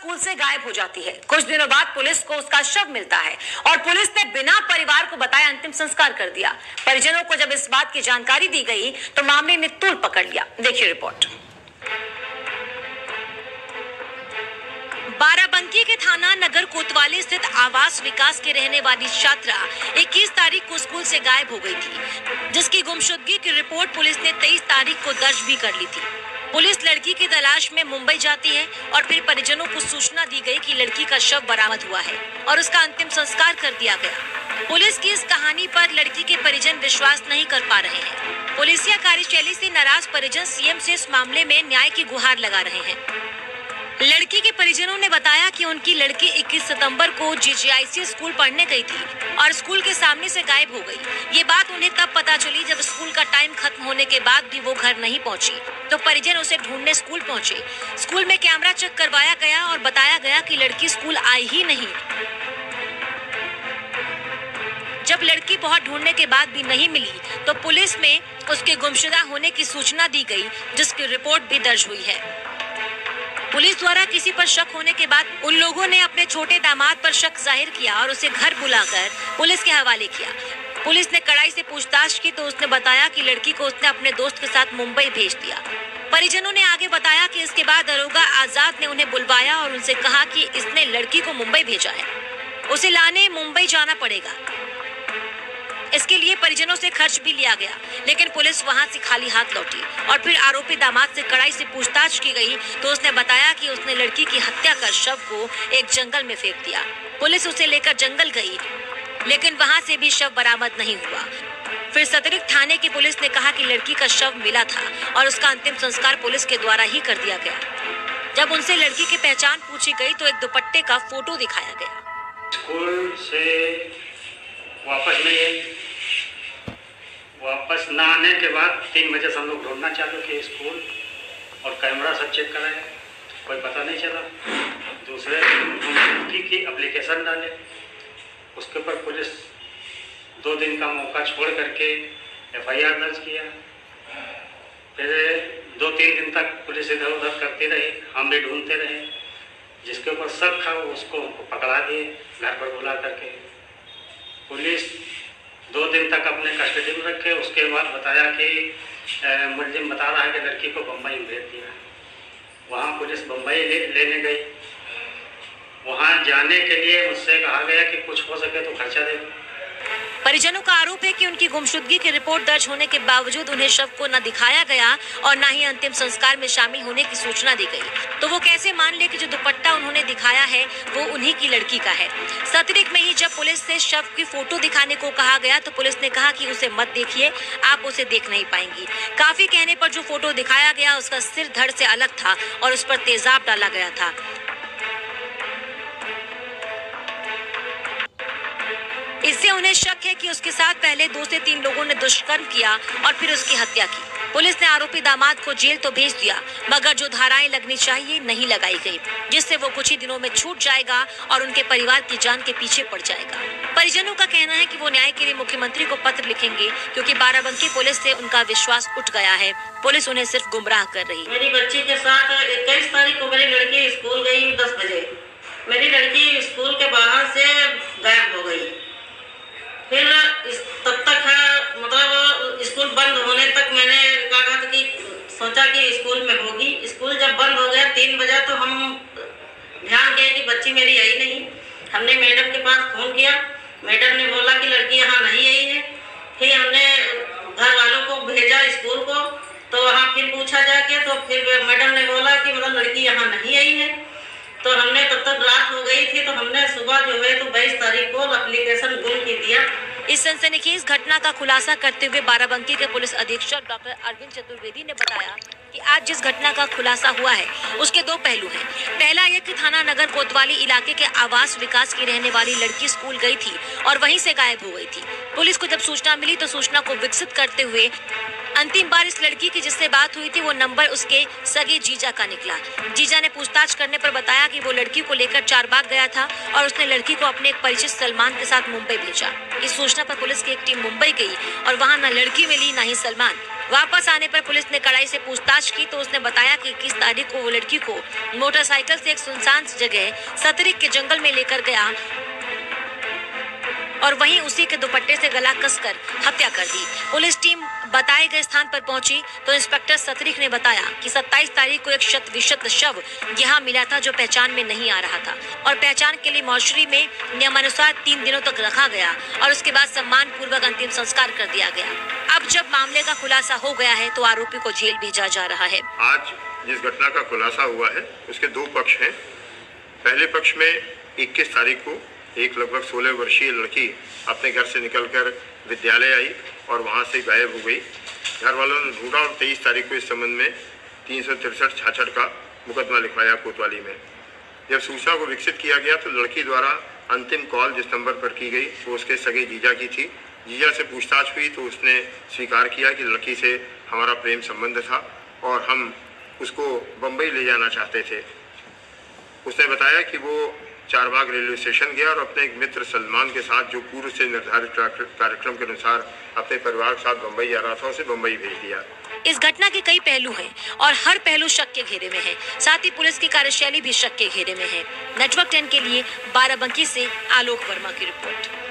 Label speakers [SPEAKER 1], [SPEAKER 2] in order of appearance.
[SPEAKER 1] School से गायब हो जाती है। कुछ दिनों बाद पुलिस को उसका शव मिलता है और पुलिस ने बिना परिवार को बताए अंतिम संस्कार कर दिया। परिजनों को जब इस बात की जानकारी दी गई तो मामले ने तूल पकड़ लिया। देखिए रिपोर्ट। बाराबंकी के थाना नगर कोतवाली स्थित आवास विकास के रहने वाली छात्रा 21 तारीख को स्कूल से गायब हो गई थी, जिसकी गुमशुदगी की रिपोर्ट पुलिस ने 23 तारीख को दर्ज भी कर ली थी। पुलिस लड़की की तलाश में मुंबई जाती है और फिर परिजनों को सूचना दी गई कि लड़की का शव बरामद हुआ है और उसका अंतिम संस्कार कर दिया गया। पुलिस की इस कहानी पर लड़की के परिजन विश्वास नहीं कर पा रहे हैं। पुलिसिया कार्यशैली से नाराज परिजन सीएम से इस मामले में न्याय की गुहार लगा रहे हैं। लड़की के परिजनों ने बताया कि उनकी लड़की 21 सितंबर को जीजीआईसी स्कूल पढ़ने गई थी और स्कूल के सामने से गायब हो गई। ये बात उन्हें तब पता चली जब स्कूल का टाइम खत्म होने के बाद भी वो घर नहीं पहुंची, तो परिजन उसे ढूंढने स्कूल पहुंचे। स्कूल में कैमरा चेक करवाया गया और बताया गया कि लड़की स्कूल आई ही नहीं। जब लड़की बहुत ढूंढने के बाद भी नहीं मिली तो पुलिस में उसके गुमशुदा होने की सूचना दी गई, जिसकी रिपोर्ट भी दर्ज हुई है। पुलिस द्वारा किसी पर शक होने के बाद उन लोगों ने अपने छोटे दामाद पर शक जाहिर किया और उसे घर बुलाकर पुलिस के हवाले किया। पुलिस ने कड़ाई से पूछताछ की तो उसने बताया कि लड़की को उसने अपने दोस्त के साथ मुंबई भेज दिया। परिजनों ने आगे बताया कि इसके बाद दरोगा आजाद ने उन्हें बुलवाया और उनसे कहा कि इसने लड़की को मुंबई भेजा है, उसे लाने मुंबई जाना पड़ेगा। इसके लिए परिजनों से खर्च भी लिया गया, लेकिन पुलिस वहां से खाली हाथ लौटी और फिर आरोपी दामाद से कड़ाई से पूछताछ की गई तो उसने बताया कि उसने लड़की की हत्या कर शव को एक जंगल में फेंक दिया। पुलिस उसे लेकर जंगल गई, लेकिन वहां से भी शव बरामद नहीं हुआ। फिर सतरिक थाने की पुलिस ने कहा कि लड़की का शव मिला था और उसका अंतिम संस्कार पुलिस के द्वारा ही कर दिया गया। जब उनसे लड़की की पहचान पूछी गई तो एक दुपट्टे का फोटो दिखाया गया।
[SPEAKER 2] स्कूल से वापस नहीं आई। वापस ना आने के बाद 3 बजे से हम लोग ढूंढना चालू किए स्कूल और कैमरा सब चेक कराए, कोई पता नहीं चला। दूसरे दिन की एप्लीकेशन डाले, उसके ऊपर पुलिस 2 दिन का मौका छोड़ करके FIR दर्ज किया। फिर 2-3 दिन तक पुलिस इधर उधर करती रही, हम भी ढूंढते रहे। जिसके ऊपर शक था उसको पकड़ा दिए घर पर बुला करके। पुलिस 2 दिन तक अपने कस्टडी में रखे। उसके बाद बताया कि मुलजिम बता रहा है कि लड़की को बम्बई भेज दिया। वहाँ पुलिस बम्बई लेने गई। वहाँ जाने के लिए मुझसे कहा गया कि कुछ हो सके तो खर्चा दे।
[SPEAKER 1] परिजनों का आरोप है कि उनकी गुमशुदगी की रिपोर्ट दर्ज होने के बावजूद उन्हें शव को न दिखाया गया और न ही अंतिम संस्कार में शामिल होने की सूचना दी गई। तो वो कैसे मान ले कि जो दुपट्टा उन्होंने दिखाया है वो उन्हीं की लड़की का है। सतरिक में ही जब पुलिस से शव की फोटो दिखाने को कहा गया तो पुलिस ने कहा कि उसे मत देखिए, आप उसे देख नहीं पाएंगी। काफी कहने पर जो फोटो दिखाया गया उसका सिर धड़ से अलग था और उस पर तेजाब डाला गया था। इससे उन्हें शक है कि उसके साथ पहले 2 से 3 लोगों ने दुष्कर्म किया और फिर उसकी हत्या की। पुलिस ने आरोपी दामाद को जेल तो भेज दिया, मगर जो धाराएं लगनी चाहिए नहीं लगाई गई, जिससे वो कुछ ही दिनों में छूट जाएगा और उनके परिवार की जान के पीछे पड़ जाएगा। परिजनों का कहना है कि वो न्याय के लिए मुख्यमंत्री को पत्र लिखेंगे, क्योंकि बाराबंकी पुलिस से उनका विश्वास उठ गया है। पुलिस उन्हें सिर्फ गुमराह कर रही है।
[SPEAKER 3] मेरी बच्ची के साथ 21 तारीख को मेरी लड़की स्कूल गई 10 बजे। मेरी लड़की स्कूल के बाहर से गायब हो गई। फिर तब तक है मतलब स्कूल बंद होने तक मैंने कहा था कि सोचा कि स्कूल में होगी। स्कूल जब बंद हो गया 3 बजे तो हम ध्यान गए कि बच्ची मेरी आई नहीं। हमने मैडम के पास फ़ोन किया, मैडम ने बोला कि लड़की यहाँ नहीं आई है। फिर हमने घर वालों को भेजा स्कूल को, तो वहाँ फिर पूछा जाके तो फिर मैडम ने बोला कि मतलब लड़की यहाँ नहीं आई है। तो हमने तब तक रात हो गई थी, तो हमने सुबह जो है तो 22 तारीख को एप्लीकेशन गुम की दिया।
[SPEAKER 1] इस सनसनीखेज घटना का खुलासा करते हुए बाराबंकी के पुलिस अधीक्षक डॉक्टर अरविंद चतुर्वेदी ने बताया कि आज जिस घटना का खुलासा हुआ है उसके 2 पहलू हैं। पहला यह कि थाना नगर कोतवाली इलाके के आवास विकास की रहने वाली लड़की स्कूल गई थी और वहीं से गायब हो गई थी। पुलिस को जब सूचना मिली तो सूचना को विकसित करते हुए अंतिम बार इस लड़की की जिससे बात हुई थी वो नंबर उसके सगे जीजा का निकला। जीजा ने पूछताछ करने पर बताया कि वो लड़की को लेकर चारबाग गया था और उसने लड़की को अपने एक परिचित सलमान के साथ मुंबई भेजा। इस सूचना पर पुलिस की एक टीम मुंबई गई और वहां न लड़की मिली न ही सलमान। वापस आने पर पुलिस ने कड़ाई से पूछताछ की तो उसने बताया कि 21 तारीख को वो लड़की को मोटरसाइकिल से एक सुनसान जगह सतरिक के जंगल में लेकर गया और वहीं उसी के दुपट्टे से गला कसकर हत्या कर दी। पुलिस टीम बताए गए स्थान पर पहुंची तो इंस्पेक्टर सतरिक ने बताया कि 27 तारीख को एक शत विशत शव यहां मिला था जो पहचान में नहीं आ रहा था और पहचान के लिए मॉर्चरी में नियमानुसार 3 दिनों तक रखा गया और उसके बाद सम्मान पूर्वक अंतिम संस्कार कर दिया गया। अब जब मामले का खुलासा हो गया है तो आरोपी को जेल भेजा जा रहा है।
[SPEAKER 4] आज जिस घटना का खुलासा हुआ है उसके 2 पक्ष हैं। पहले पक्ष में 21 तारीख को एक लगभग 16 वर्षीय लड़की अपने घर से निकलकर विद्यालय आई और वहां से गायब हो गई। घर वालों ने ढूंढा और 23 तारीख को इस संबंध में 363-66 का मुकदमा लिखवाया कोतवाली में। जब सूचना को विकसित किया गया तो लड़की द्वारा अंतिम कॉल जिस नंबर पर की गई वो उसके सगे जीजा की थी। जीजा से पूछताछ हुई तो उसने स्वीकार किया कि लड़की से हमारा प्रेम संबंध था और हम उसको बम्बई ले जाना चाहते थे। उसने बताया कि वो चारबाग रेलवे स्टेशन गया और अपने एक मित्र सलमान के साथ जो पूर्व से निर्धारित कार्यक्रम के अनुसार अपने परिवार के साथ बम्बई जा रहा था उसे बम्बई भेज दिया।
[SPEAKER 1] इस घटना के कई पहलू हैं और हर पहलू शक के घेरे में है। साथ ही पुलिस की कार्यशैली भी शक के घेरे में है। नेटवर्क 10 के लिए बाराबंकी से आलोक वर्मा की रिपोर्ट।